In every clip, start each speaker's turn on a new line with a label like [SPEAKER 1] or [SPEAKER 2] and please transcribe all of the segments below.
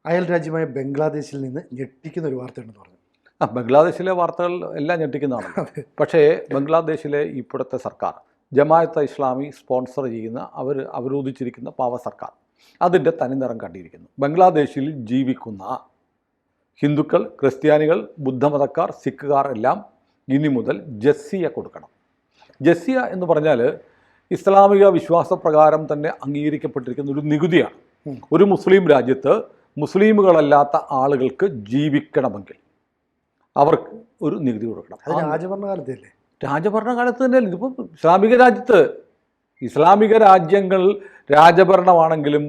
[SPEAKER 1] അയൽ രാജ്യമായ ബംഗ്ലാദേശിൽ നിന്ന് ഞെട്ടിക്കുന്ന ഒരു വാർത്തയുണ്ടെന്ന് പറഞ്ഞു.
[SPEAKER 2] ബംഗ്ലാദേശിലെ വാർത്തകൾ എല്ലാം ഞെട്ടിക്കുന്നതാണ്. പക്ഷേ ബംഗ്ലാദേശിലെ ഇപ്പോഴത്തെ സർക്കാർ ജമാഅത്തെ ഇസ്ലാമി സ്പോൺസർ ചെയ്യുന്ന അവരോധിച്ചിരിക്കുന്ന പാവ സർക്കാർ അതിൻ്റെ തനിനിറം കണ്ടിരിക്കുന്നു. ബംഗ്ലാദേശിൽ ജീവിക്കുന്ന ഹിന്ദുക്കൾ, ക്രിസ്ത്യാനികൾ, ബുദ്ധമതക്കാർ, സിഖുകാർ എല്ലാം ഇനി മുതൽ ജസിയ കൊടുക്കണം. ജസിയ എന്ന് പറഞ്ഞാൽ ഇസ്ലാമിക വിശ്വാസപ്രകാരം തന്നെ അംഗീകരിക്കപ്പെട്ടിരിക്കുന്ന ഒരു നികുതിയാണ്. ഒരു മുസ്ലിം രാജ്യത്ത് മുസ്ലിമുകളല്ലാത്ത ആളുകൾക്ക് ജീവിക്കണമെങ്കിൽ അവർക്ക് ഒരു നികുതി കൊടുക്കണം.
[SPEAKER 1] അത് രാജഭരണകാലത്തല്ലേ?
[SPEAKER 2] രാജഭരണകാലത്ത് തന്നെയല്ലേ. ഇതിപ്പോൾ ഇസ്ലാമിക രാജ്യങ്ങൾ രാജഭരണമാണെങ്കിലും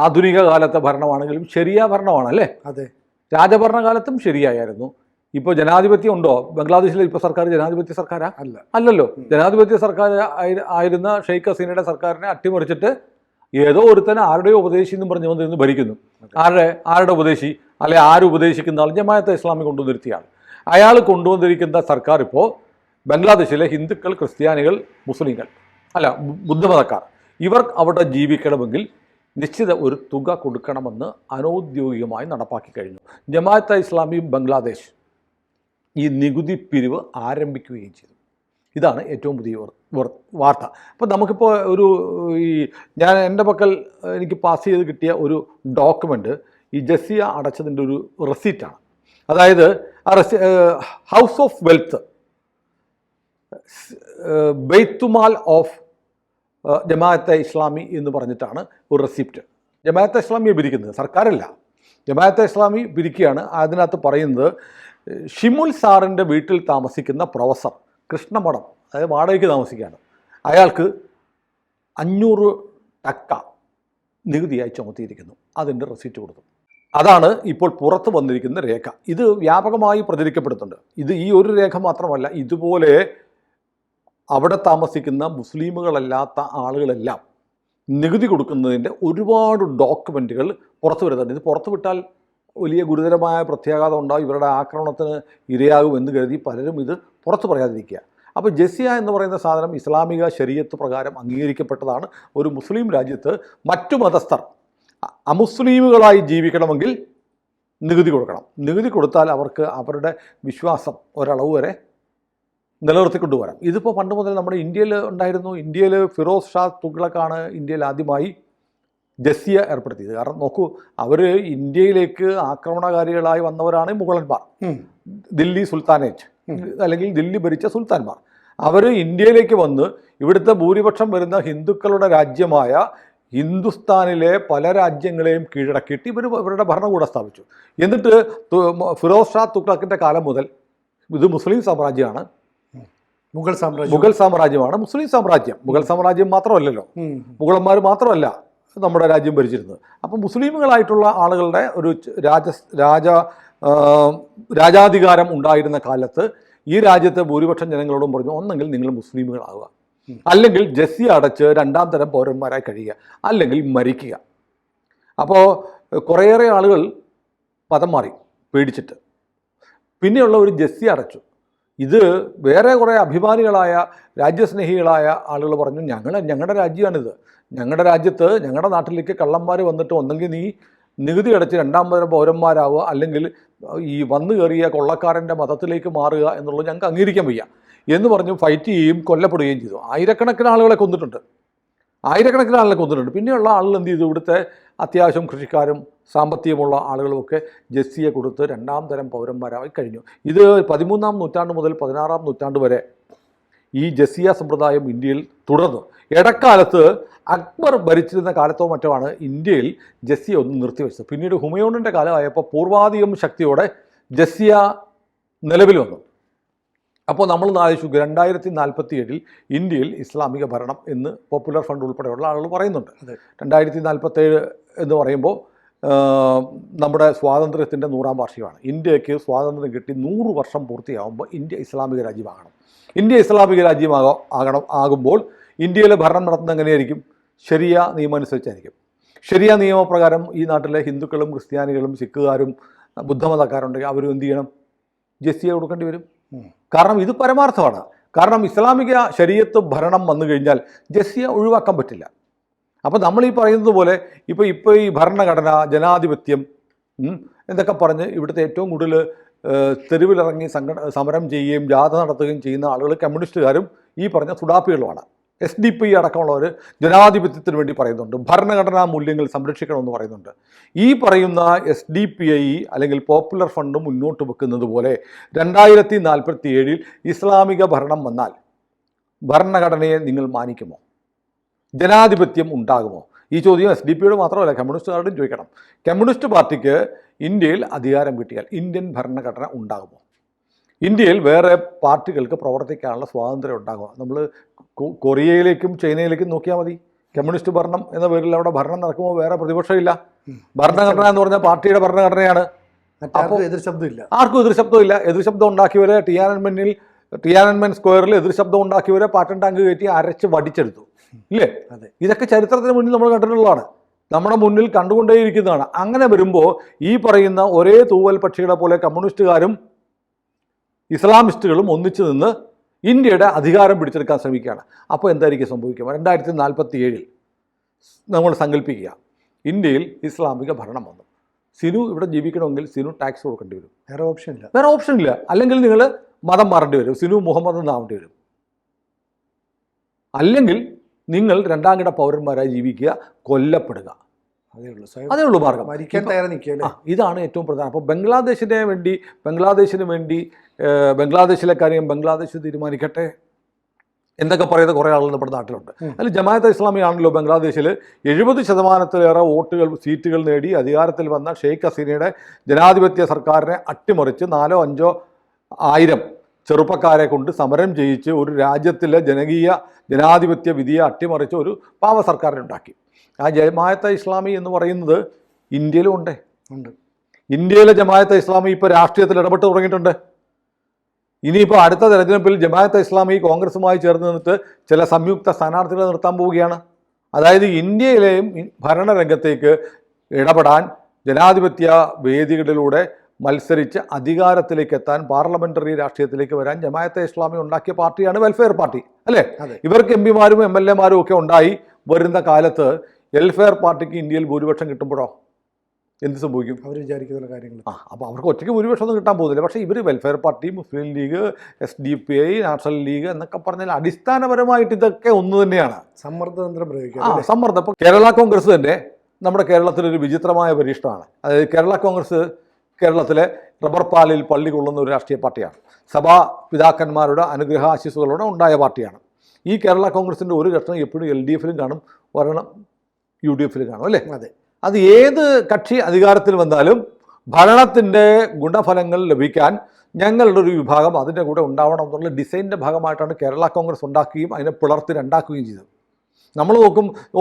[SPEAKER 2] ആധുനിക കാലത്തെ ഭരണമാണെങ്കിലും ശരിയ ഭരണമാണല്ലേ?
[SPEAKER 1] അതെ,
[SPEAKER 2] രാജഭരണകാലത്തും ശരിയായിരുന്നു. ഇപ്പോൾ ജനാധിപത്യം ഉണ്ടോ ബംഗ്ലാദേശിലെ? ഇപ്പോൾ സർക്കാർ ജനാധിപത്യ സർക്കാരാ? അല്ലല്ലോ. ജനാധിപത്യ സർക്കാർ ആയിരുന്ന ഷെയ്ഖ് ഹസീനയുടെ സർക്കാരിനെ അട്ടിമറിച്ചിട്ട് ഏതോ ഒരുത്തൻ ആരുടെയോ ഉപദേശി എന്നും പറഞ്ഞു വന്നിരുന്ന് ഭരിക്കുന്നു. ആരുടെ ഉപദേശി? അല്ലെ ആര് ഉപദേശിക്കുന്ന ആൾ? ജമാഅത്തെ ഇസ്ലാമി കൊണ്ടുവന്നിരുത്തിയാണ്. അയാൾ കൊണ്ടുവന്നിരിക്കുന്ന സർക്കാർ ഇപ്പോൾ ബംഗ്ലാദേശിലെ ഹിന്ദുക്കൾ, ക്രിസ്ത്യാനികൾ, മുസ്ലിങ്ങൾ ബുദ്ധമതക്കാർ ഇവർ അവിടെ ജീവിക്കണമെങ്കിൽ നിശ്ചിത ഒരു തുക കൊടുക്കണമെന്ന് അനൗദ്യോഗികമായി നടപ്പാക്കി കഴിഞ്ഞു. ജമാഅത്തെ ഇസ്ലാമി ബംഗ്ലാദേശ് ഈ നികുതി പിരിവ് ആരംഭിക്കുകയും ചെയ്തു. ഇതാണ് ഏറ്റവും പുതിയ വാർത്ത. അപ്പോൾ നമുക്കിപ്പോൾ എൻ്റെ പക്കൽ എനിക്ക് പാസ് ചെയ്ത് കിട്ടിയ ഒരു ഡോക്യുമെൻ്റ് ഈ ജസിയ അടച്ചതിൻ്റെ ഒരു റെസീറ്റാണ്. അതായത് ഹൗസ് ഓഫ് വെൽത്ത്, ബെയ്ത്തുമാൽ ഓഫ് ജമാഅത്തെ ഇസ്ലാമി എന്ന് പറഞ്ഞിട്ടാണ് ഒരു റെസിപ്റ്റ്. ജമാഅത്തെ ഇസ്ലാമിയെ പിരിക്കുന്നത് സർക്കാരല്ല, ജമാഅത്തെ ഇസ്ലാമി പിരിക്കുകയാണ്. അതിനകത്ത് പറയുന്നത് ഷിമുൽ സാറിൻ്റെ വീട്ടിൽ താമസിക്കുന്ന പ്രൊഫസർ കൃഷ്ണമഠം, അതായത് വാടകയ്ക്ക് താമസിക്കുകയാണ്, അയാൾക്ക് 500 ടക്ക നികുതിയായി ചുമത്തിയിരിക്കുന്നു. അതിൻ്റെ റെസിപ്റ്റ് കൊടുത്തു. അതാണ് ഇപ്പോൾ പുറത്ത് വന്നിരിക്കുന്ന രേഖ. ഇത് വ്യാപകമായി പ്രചരിക്കപ്പെടുന്നുണ്ട്. ഈ ഒരു രേഖ മാത്രമല്ല, ഇതുപോലെ അവിടെ താമസിക്കുന്ന മുസ്ലിമുകളല്ലാത്ത ആളുകളെല്ലാം നികുതി കൊടുക്കുന്നതിൻ്റെ ഒരുപാട് ഡോക്യുമെൻറ്റുകൾ പുറത്തു വരുന്നുണ്ട്. ഇത് പുറത്തു വിട്ടാൽ വലിയ ഗുരുതരമായ പ്രത്യാഘാതം ഉണ്ടാകും, ഇവരുടെ ആക്രമണത്തിന് ഇരയാകുമെന്ന് കരുതി പലരും ഇത് പുറത്തു പറയാതിരിക്കുക. അപ്പോൾ ജസിയ എന്ന് പറയുന്ന സാധനം ഇസ്ലാമിക ശരീഅത്ത് പ്രകാരം അംഗീകരിക്കപ്പെട്ടതാണ്. ഒരു മുസ്ലിം രാജ്യത്ത് മറ്റു മതസ്ഥർ അമുസ്ലിമുകളായി ജീവിക്കണമെങ്കിൽ നികുതി കൊടുക്കണം. നികുതി കൊടുത്താൽ അവർക്ക് അവരുടെ വിശ്വാസം ഒരളവ് വരെ നിലനിർത്തിക്കൊണ്ടുവരാം. ഇതിപ്പോൾ പണ്ട് മുതൽ നമ്മുടെ ഇന്ത്യയിൽ ഉണ്ടായിരുന്നു. ഇന്ത്യയിൽ ഫിറോസ് ഷാ തുഗ്ലക്കാണ് ഇന്ത്യയിൽ ആദ്യമായി ജസിയ ഏർപ്പെടുത്തിയത്. കാരണം നോക്കൂ, അവർ ഇന്ത്യയിലേക്ക് ആക്രമണകാരികളായി വന്നവരാണ് മുഗളന്മാർ, ദില്ലി സുൽത്താനേറ്റ് അല്ലെങ്കിൽ ദില്ലി ഭരിച്ച സുൽത്താൻമാർ. അവർ ഇന്ത്യയിലേക്ക് വന്ന് ഇവിടുത്തെ ഭൂരിപക്ഷം വരുന്ന ഹിന്ദുക്കളുടെ രാജ്യമായ ഹിന്ദുസ്ഥാനിലെ പല രാജ്യങ്ങളെയും കീഴടക്കിയിട്ട് ഇവരുടെ ഭരണകൂടം സ്ഥാപിച്ചു. എന്നിട്ട് ഫിറോസ് ഷാ തുഗ്ലക്കിൻ്റെ കാലം മുതൽ ഇത് മുസ്ലിം സാമ്രാജ്യമാണ്, മുഗൾ സാമ്രാജ്യമാണ് മുസ്ലിം സാമ്രാജ്യം. മുഗൾ സാമ്രാജ്യം മാത്രമല്ലല്ലോ, മുഗളന്മാർ മാത്രമല്ല നമ്മുടെ രാജ്യം ഭരിച്ചിരുന്നത്. അപ്പം മുസ്ലിമുകളായിട്ടുള്ള ആളുകളുടെ ഒരു രാജാധികാരം ഉണ്ടായിരുന്ന കാലത്ത് ഈ രാജ്യത്തെ ഭൂരിപക്ഷം ജനങ്ങളോടും പറഞ്ഞു, ഒന്നെങ്കിൽ നിങ്ങൾ മുസ്ലിമുകളാവുക, അല്ലെങ്കിൽ ജസിയ അടച്ച് 2ാം തരം പൗരന്മാരായി കഴിയുക, അല്ലെങ്കിൽ മരിക്കുക. അപ്പോൾ കുറേയേറെ ആളുകൾ പദം മാറി പേടിച്ചിട്ട്. പിന്നെയുള്ള ഒരു ജസിയ അടച്ചു. ഇത് വേറെ കുറേ അഭിമാനികളായ രാജ്യസ്നേഹികളായ ആളുകൾ പറഞ്ഞു, ഞങ്ങളുടെ രാജ്യമാണിത്, ഞങ്ങളുടെ രാജ്യത്ത് ഞങ്ങളുടെ നാട്ടിലേക്ക് കള്ളന്മാർ വന്നിട്ട് ഒന്നെങ്കിൽ നീ നികുതി അടച്ച് 2ാം തരം പൗരന്മാരാവുക, അല്ലെങ്കിൽ ഈ വന്നു കയറിയ കൊള്ളക്കാരൻ്റെ മതത്തിലേക്ക് മാറുക എന്നുള്ളത് ഞങ്ങൾക്ക് അംഗീകരിക്കാൻ വയ്യ എന്ന് പറഞ്ഞു ഫൈറ്റ് ചെയ്യുകയും കൊല്ലപ്പെടുകയും ചെയ്തു. ആയിരക്കണക്കിന് ആളുകളെ കൊന്നിട്ടുണ്ട്. പിന്നെയുള്ള ആളുകൾ എന്ത് ചെയ്തു? ഇവിടുത്തെ അത്യാവശ്യം കൃഷിക്കാരും സാമ്പത്തികമുള്ള ആളുകളുമൊക്കെ ജസിയ കൊടുത്ത് 2ാം തരം പൗരന്മാരായി കഴിഞ്ഞു. ഇത് 13ാം നൂറ്റാണ്ട് മുതൽ 16ാം നൂറ്റാണ്ട് വരെ ഈ ജസിയ സമ്പ്രദായം ഇന്ത്യയിൽ തുടർന്നു. ഇടക്കാലത്ത് അക്ബർ ഭരിച്ചിരുന്ന കാലത്തോ മറ്റോ ആണ് ഇന്ത്യയിൽ ജസിയ ഒന്ന് നിർത്തിവെച്ചത്. പിന്നീട് ഹുമയൂണിൻ്റെ കാലമായപ്പോൾ പൂർവാധികം ശക്തിയോടെ ജസിയ നിലവിൽ വന്നു. അപ്പോൾ നമ്മൾ ആലോചിച്ചു 2047 ഇന്ത്യയിൽ ഇസ്ലാമിക ഭരണം എന്ന് പോപ്പുലർ ഫണ്ട് ഉൾപ്പെടെയുള്ള ആളുകൾ പറയുന്നുണ്ട്. 2047 എന്ന് പറയുമ്പോൾ നമ്മുടെ സ്വാതന്ത്ര്യത്തിൻ്റെ 100ാം വാർഷികമാണ്. ഇന്ത്യക്ക് സ്വാതന്ത്ര്യം കിട്ടി 100 വർഷം പൂർത്തിയാകുമ്പോൾ ഇന്ത്യ ഇസ്ലാമിക രാജ്യമാകണം. ഇന്ത്യ ഇസ്ലാമിക ആകുമ്പോൾ ഇന്ത്യയിലെ ഭരണം നടത്തുന്നത് എങ്ങനെയായിരിക്കും? ശരിയ നിയമം അനുസരിച്ചായിരിക്കും. ശരിയ നിയമപ്രകാരം ഈ നാട്ടിലെ ഹിന്ദുക്കളും ക്രിസ്ത്യാനികളും സിഖുകാരും ബുദ്ധമതക്കാരുണ്ടെങ്കിൽ അവരും എന്ത് ചെയ്യണം? ജസിയ കൊടുക്കേണ്ടി വരും. കാരണം ഇത് പരമാർത്ഥമാണ്. കാരണം ഇസ്ലാമിക ശരീഅത്ത് ഭരണം വന്നു കഴിഞ്ഞാൽ ജസിയ ഒഴിവാക്കാൻ പറ്റില്ല. അപ്പോൾ നമ്മൾ ഈ പറയുന്നത് പോലെ ഇപ്പോൾ ഈ ഭരണഘടന, ജനാധിപത്യം എന്നൊക്കെ പറഞ്ഞ് ഇവിടുത്തെ ഏറ്റവും കൂടുതൽ തെരുവിലിറങ്ങി സമരം ചെയ്യുകയും ജാഥ നടത്തുകയും ചെയ്യുന്ന ആളുകൾ കമ്മ്യൂണിസ്റ്റുകാരും ഈ പറഞ്ഞ സുഡാപ്പികളുമാണ്. SDP അടക്കമുള്ളവർ ജനാധിപത്യത്തിന് വേണ്ടി പറയുന്നുണ്ട്, ഭരണഘടനാ മൂല്യങ്ങൾ സംരക്ഷിക്കണമെന്ന് പറയുന്നുണ്ട്. ഈ പറയുന്ന SDPI അല്ലെങ്കിൽ പോപ്പുലർ ഫണ്ട് മുന്നോട്ട് വെക്കുന്നത് പോലെ 2047 ഇസ്ലാമിക ഭരണം വന്നാൽ ഭരണഘടനയെ നിങ്ങൾ മാനിക്കുമോ? ജനാധിപത്യം ഉണ്ടാകുമോ? ഈ ചോദ്യം SDP മാത്രമല്ല, കമ്മ്യൂണിസ്റ്റുകാരോടും ചോദിക്കണം. കമ്മ്യൂണിസ്റ്റ് പാർട്ടിക്ക് ഇന്ത്യയിൽ അധികാരം കിട്ടിയാൽ ഇന്ത്യൻ ഭരണഘടന ഉണ്ടാകുമോ? ഇന്ത്യയിൽ വേറെ പാർട്ടികൾക്ക് പ്രവർത്തിക്കാനുള്ള സ്വാതന്ത്ര്യം ഉണ്ടാകുമോ? നമ്മൾ കൊറിയയിലേക്കും ചൈനയിലേക്കും നോക്കിയാൽ മതി. കമ്മ്യൂണിസ്റ്റ് ഭരണം എന്ന പേരിൽ അവിടെ ഭരണം നടക്കുമ്പോൾ വേറെ പ്രതിപക്ഷമില്ല. ഭരണഘടന എന്ന് പറഞ്ഞാൽ പാർട്ടിയുടെ ഭരണഘടനയാണ്.
[SPEAKER 1] അപ്പോൾ എതിർശബ്ദമില്ല,
[SPEAKER 2] ആർക്കും എതിർശബ്ദമില്ല. എതിർശബ്ദം ഉണ്ടാക്കിയവരെ ടിയാനൻമെൻ സ്ക്വയറിൽ എതിർശബ്ദം ഉണ്ടാക്കിയവരെ പാറ്റൻ ടാങ്ക് കയറ്റി അരച്ച് വടിച്ചെടുത്തു, ഇല്ലേ?
[SPEAKER 1] അതെ,
[SPEAKER 2] ഇതൊക്കെ ചരിത്രത്തിന് മുന്നിൽ നമ്മൾ കണ്ടിട്ടുള്ളതാണ്, നമ്മുടെ മുന്നിൽ കണ്ടുകൊണ്ടേയിരിക്കുന്നതാണ്. അങ്ങനെ വരുമ്പോൾ ഈ പറയുന്ന ഒരേ തൂവൽ പക്ഷികളെ പോലെ കമ്മ്യൂണിസ്റ്റുകാരും ഇസ്ലാമിസ്റ്റുകളും ഒന്നിച്ചു നിന്ന് ഇന്ത്യയുടെ അധികാരം പിടിച്ചെടുക്കാൻ ശ്രമിക്കുകയാണ്. അപ്പോൾ എന്തായിരിക്കും സംഭവിക്കുക? 2047 നമ്മൾ സങ്കല്പിക്കുക, ഇന്ത്യയിൽ ഇസ്ലാമിക ഭരണം വന്നു. സിനു ഇവിടെ ജീവിക്കണമെങ്കിൽ സിനു ടാക്സ് കൊടുക്കേണ്ടി വരും. വേറെ ഓപ്ഷൻ ഇല്ല. അല്ലെങ്കിൽ നിങ്ങൾ മതം മാറേണ്ടി വരും, സിനു മുഹമ്മദ് എന്നാവേണ്ടി വരും. അല്ലെങ്കിൽ നിങ്ങൾ രണ്ടാം കിട പൗരന്മാരായി ജീവിക്കുക, കൊല്ലപ്പെടുക. അതേ ഉള്ളൂ മാർഗം. ഇതാണ് ഏറ്റവും പ്രധാനം. അപ്പോൾ ബംഗ്ലാദേശിന് വേണ്ടി ബംഗ്ലാദേശിലെ കാര്യം ബംഗ്ലാദേശ് തീരുമാനിക്കട്ടെ എന്നൊക്കെ പറയുന്ന കുറേ ആളുകൾ നമ്മുടെ നാട്ടിലുണ്ട്. അതിൽ ജമാഅത്തെ ഇസ്ലാമി ആണല്ലോ ബംഗ്ലാദേശിൽ 70% സീറ്റുകൾ നേടി അധികാരത്തിൽ വന്ന ഷെയ്ഖ് ഹസീനയുടെ ജനാധിപത്യ സർക്കാരിനെ അട്ടിമറിച്ച് 4-5 ആയിരം ചെറുപ്പക്കാരെ കൊണ്ട് സമരം ചെയ്യിച്ച് ഒരു രാജ്യത്തിലെ ജനാധിപത്യ വിധിയെ അട്ടിമറിച്ച് ഒരു പാവ സർക്കാരിനുണ്ടാക്കി. ആ ജമാഅത്തെ ഇസ്ലാമി എന്ന് പറയുന്നത് ഇന്ത്യയിലും ഉണ്ട്. ഇന്ത്യയിലെ ജമാഅത്തെ ഇസ്ലാമി ഇപ്പോൾ രാഷ്ട്രീയത്തിൽ ഇടപെട്ട് തുടങ്ങിയിട്ടുണ്ട്. ഇനിയിപ്പോൾ അടുത്ത തെരഞ്ഞെടുപ്പിൽ ജമാഅത്തെ ഇസ്ലാമി കോൺഗ്രസുമായി ചേർന്ന് നിന്നിട്ട് ചില സംയുക്ത സ്ഥാനാർത്ഥികളെ നിർത്താൻ പോവുകയാണ്. അതായത് ഇന്ത്യയിലെയും ഭരണരംഗത്തേക്ക് ഇടപെടാൻ, ജനാധിപത്യ വേദികളിലൂടെ മത്സരിച്ച് അധികാരത്തിലേക്ക് എത്താൻ, പാർലമെന്ററി രാഷ്ട്രീയത്തിലേക്ക് വരാൻ ജമാഅത്തെ ഇസ്ലാമി ഉണ്ടാക്കിയ പാർട്ടിയാണ് വെൽഫെയർ പാർട്ടി, അല്ലേ? ഇവർക്ക് MPമാരും MLAമാരും ഒക്കെ ഉണ്ടായി വരുന്ന കാലത്ത് വെൽഫെയർ പാർട്ടിക്ക് ഇന്ത്യയിൽ ഭൂരിപക്ഷം കിട്ടുമ്പോഴോ എന്ത് സംഭവിക്കും?
[SPEAKER 1] അവർ വിചാരിക്കുന്ന കാര്യങ്ങൾ
[SPEAKER 2] അപ്പോൾ അവർക്ക് ഒറ്റയ്ക്ക് ഭൂരിപക്ഷം ഒന്നും കിട്ടാൻ പോകുന്നില്ല. പക്ഷേ ഇവർ വെൽഫെയർ പാർട്ടി, മുസ്ലിം ലീഗ്, SDPI, നാഷണൽ ലീഗ് എന്നൊക്കെ പറഞ്ഞാൽ അടിസ്ഥാനപരമായിട്ട് ഇതൊക്കെ ഒന്ന് തന്നെയാണ്.
[SPEAKER 1] സമ്മർദ്ദതന്ത്രം പ്രയോഗിക്കുക.
[SPEAKER 2] സമ്മർദ്ദം. ഇപ്പോൾ കേരള കോൺഗ്രസ് തന്നെ നമ്മുടെ കേരളത്തിലൊരു വിചിത്രമായ പരീക്ഷണമാണ്. അതായത് കേരള കോൺഗ്രസ് കേരളത്തിലെ റബ്ബർ പാലിൽ പള്ളി കൊള്ളുന്ന ഒരു രാഷ്ട്രീയ പാർട്ടിയാണ്. സഭാ പിതാക്കന്മാരുടെ അനുഗ്രഹാശിസുകളോടെ ഉണ്ടായ പാർട്ടിയാണ്. ഈ കേരള കോൺഗ്രസിൻ്റെ ഒരു കക്ഷണം എപ്പോഴും LDFിലും കാണും, ഒരെണ്ണം UDFിലും കാണും, അല്ലേ?
[SPEAKER 1] അതെ.
[SPEAKER 2] അത് ഏത് കക്ഷി അധികാരത്തിൽ വന്നാലും ഭരണത്തിൻ്റെ ഗുണഫലങ്ങൾ ലഭിക്കാൻ ഞങ്ങളുടെ ഒരു വിഭാഗം അതിൻ്റെ കൂടെ ഉണ്ടാവണം എന്നുള്ള ഡിസൈനിൻ്റെ ഭാഗമായിട്ടാണ് കേരള കോൺഗ്രസ് ഉണ്ടാക്കുകയും അതിനെ പിളർത്തി രണ്ടാക്കുകയും ചെയ്തത്. നമ്മൾ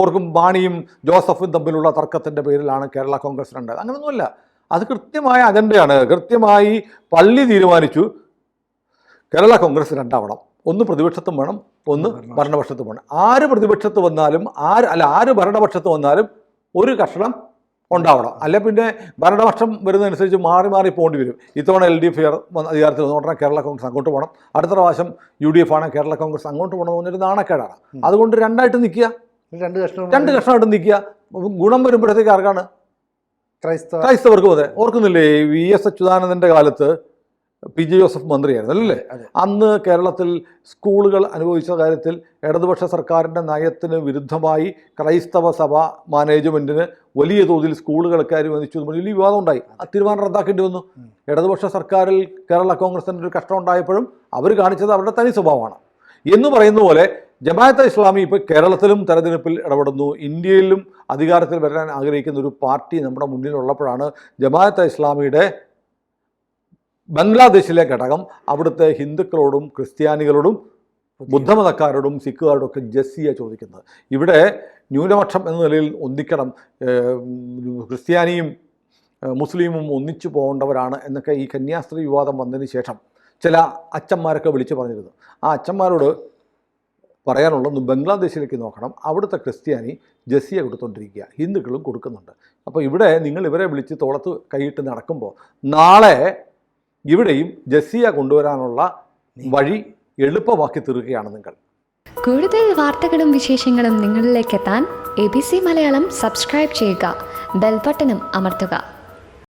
[SPEAKER 2] ഓർക്കും മാണിയും ജോസഫും തമ്മിലുള്ള തർക്കത്തിൻ്റെ പേരിലാണ് കേരള കോൺഗ്രസ് ഉണ്ടായത്. അങ്ങനെയൊന്നുമല്ല. അത് കൃത്യമായ അജണ്ടയാണ്. കൃത്യമായി പള്ളി തീരുമാനിച്ചു കേരള കോൺഗ്രസ് രണ്ടാവണം. ഒന്ന് പ്രതിപക്ഷത്തും വേണം, ഒന്ന് ഭരണപക്ഷത്തും വേണം. ആര് പ്രതിപക്ഷത്ത് വന്നാലും ആര് ഭരണപക്ഷത്ത് വന്നാലും ഒരു കഷണം ഉണ്ടാവണം. അല്ല പിന്നെ ഭരണപക്ഷം വരുന്നതനുസരിച്ച് മാറി പോകേണ്ടി വരും. ഇത്തവണ LDF അധികാരത്തിൽ വന്ന ഉടനെ കേരള കോൺഗ്രസ് അങ്ങോട്ട് പോകണം, അടുത്ത പ്രാവശ്യം UDF ആണ് കേരള കോൺഗ്രസ് അങ്ങോട്ട് പോകണം എന്ന് പറഞ്ഞൊരു നാണക്കേടാണ്. അതുകൊണ്ട് രണ്ടായിട്ട് നിൽക്കുക, രണ്ട് കഷണമായിട്ട് നിൽക്കുക. ഗുണം വരുമ്പോഴത്തേക്ക് ആർക്കാണ്? ക്രൈസ്തവർക്കും. അതെ, ഓർക്കുന്നില്ലേ VS അച്യുതാനന്ദൻ്റെ കാലത്ത് PJ ജോസഫ് മന്ത്രിയായിരുന്നു, അല്ലേ? അന്ന് കേരളത്തിൽ സ്കൂളുകൾ അനുഭവിച്ച കാര്യത്തിൽ ഇടതുപക്ഷ സർക്കാരിൻ്റെ നയത്തിന് വിരുദ്ധമായി ക്രൈസ്തവ സഭ മാനേജ്മെൻറ്റിന് വലിയ തോതിൽ സ്കൂളുകളൊക്കെ അനുവദിച്ചു വലിയ വിവാദം ഉണ്ടായി. ആ തീരുമാനം റദ്ദാക്കേണ്ടി വന്നു. ഇടതുപക്ഷ സർക്കാരിൽ കേരള കോൺഗ്രസിൻ്റെ ഒരു കഷ്ടം ഉണ്ടായപ്പോഴും അവർ കാണിച്ചത് അവരുടെ തനി സ്വഭാവമാണ് എന്ന് പറയുന്ന പോലെ ജമാഅത്തെ ഇസ്ലാമി ഇപ്പോൾ കേരളത്തിലും തെരഞ്ഞെടുപ്പിൽ ഇടപെടുന്നു. ഇന്ത്യയിലും അധികാരത്തിൽ വരാൻ ആഗ്രഹിക്കുന്ന ഒരു പാർട്ടി നമ്മുടെ മുന്നിലുള്ളപ്പോഴാണ് ജമാഅത്തെ ഇസ്ലാമിയുടെ ബംഗ്ലാദേശിലെ ഘടകം അവിടുത്തെ ഹിന്ദുക്കളോടും ക്രിസ്ത്യാനികളോടും ബുദ്ധമതക്കാരോടും സിഖുകാരോടും ഒക്കെ ജസിയ ചോദിക്കുന്നത്. ഇവിടെ ന്യൂനപക്ഷം എന്ന നിലയിൽ ഒന്നിക്കണം, ക്രിസ്ത്യാനിയും മുസ്ലിമും ഒന്നിച്ചു പോകേണ്ടവരാണ് എന്നൊക്കെ ഈ കന്യാസ്ത്രീ വിവാദം വന്നതിന് ശേഷം ചില അച്ഛന്മാരൊക്കെ വിളിച്ചു പറഞ്ഞിരുന്നു. ആ അച്ഛന്മാരോട് പറയാനുള്ളത് ബംഗ്ലാദേശിലേക്ക് നോക്കണം, അവിടുത്തെ ക്രിസ്ത്യാനി ജസിയ കൊടുത്തുകൊണ്ടിരിക്കുക, ഹിന്ദുക്കളും കൊടുക്കുന്നുണ്ട്. അപ്പോൾ ഇവിടെ നിങ്ങൾ ഇവരെ വിളിച്ച് തോളത്ത് കൈയിട്ട് നടക്കുമ്പോൾ നാളെ ഇവിടെയും ജസിയ കൊണ്ടുവരാനുള്ള വഴി എളുപ്പമാക്കി തീർക്കുകയാണ് നിങ്ങൾ.
[SPEAKER 3] കൂടുതൽ വാർത്തകളും വിശേഷങ്ങളും നിങ്ങളിലേക്ക് എത്താൻ ABC മലയാളം സബ്സ്ക്രൈബ് ചെയ്യുക, ബെൽബട്ടനും അമർത്തുക.